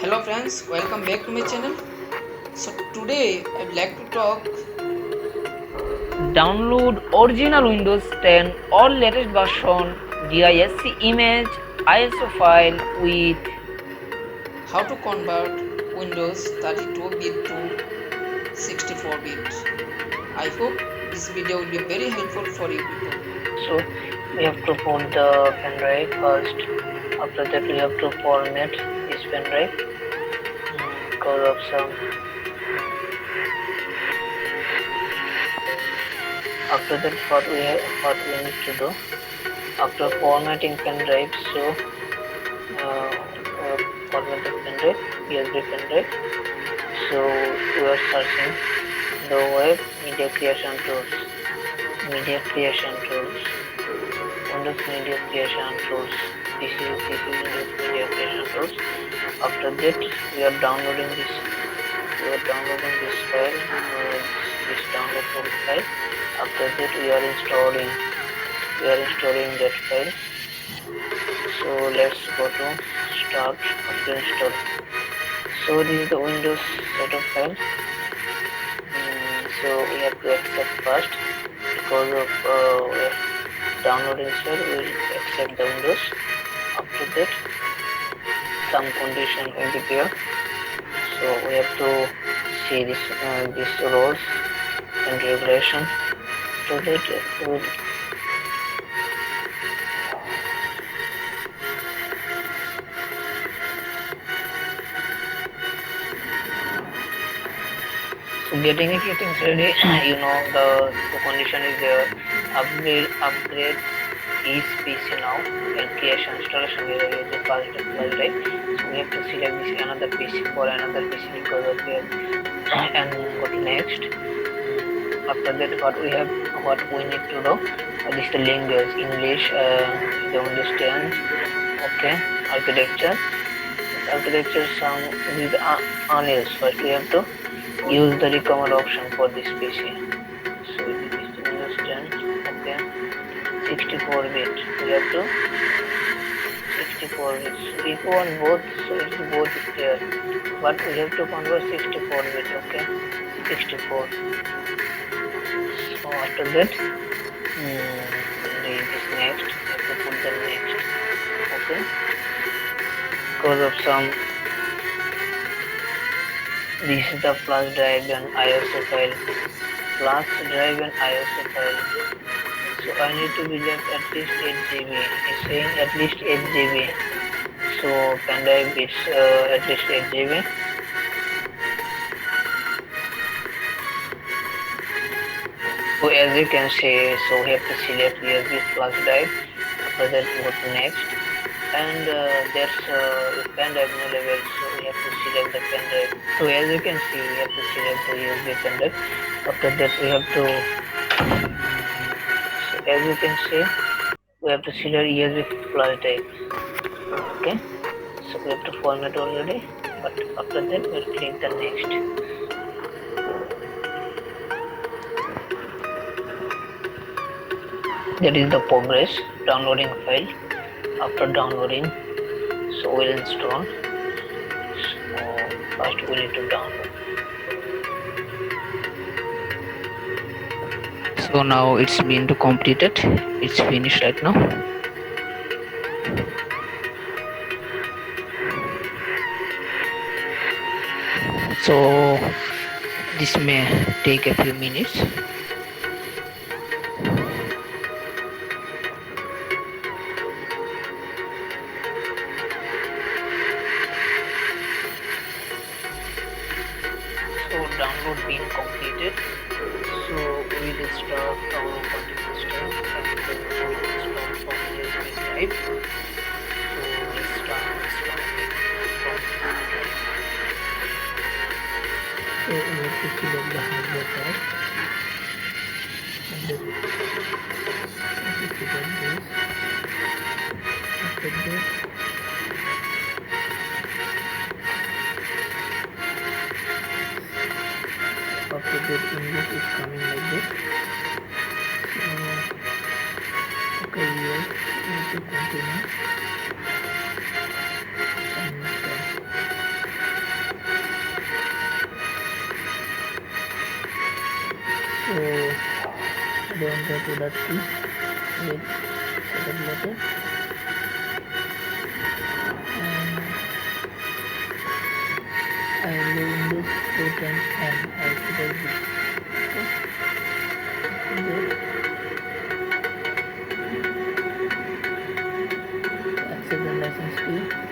Hello friends, welcome back to my channel. So today I'd like to talk. Download original Windows 10 or latest version DISC image ISO file with How to convert Windows 32-bit to 64-bit. I hope this video will be very helpful for you people. so we have to put the pen drive first. After that we have to format this pen drive because of some. After that what we need to do after formatting pen drive, so format the pen drive, USB pen drive. So we are searching the web media creation tools, Windows media creation tools. This is Windows media creation tools. After that we are downloading this file, this download file. After that we are installing that file. So let's go to start after install. So this is the Windows setup file. So we have to accept first because of we are downloading file. We will accept the Windows. After that some condition will be there. So we have to see this rules and regulation. So that will so getting ready. The condition is there. Upgrade is PC now and creation installation we are using fast drive. So we have to select this another PC for another PC because of here and go to next. After that what we need to do, this is the language English, the Windows 10. Okay, architecture some with unused. First we have to use the recommend option for this PC. So this is the Windows 10. Okay, 64-bit. We have to 64 bits. If you want both, so it's both is there. But we have to convert 64-bit. Okay, 64. So after that, this next. We have to put the next. Okay, because of some. This is the flash drive and ISO file. Flash drive and ISO file. So I need to be left at least 8 GB. It's saying at least 8 GB. So pen drive it's at least 8 GB. So as you can see, so we have to select USB flash drive. After that go to next. And there's pen drive no level, so we have to select the pen drive. So as you can see, we have to select the USB pen drive. After that we have to, so as you can see, we have to select USB flash drive. Okay, so we have to format already, but after that we'll click the next. That is the progress downloading file. After downloading, so we'll install. So first we need to download. So now it's been completed. It's finished right now. So this may take a few minutes. So download being completed. So we will start our continuous step and we will install from USB drive. So let's start installing from drive. So we have to select the hardware part and then we have to select this. After this, after that English is coming like this. So okay, yes, we need to continue and enter to that key with setup letter, and I will leave in this root and I should have this. Okay. Accept the license key.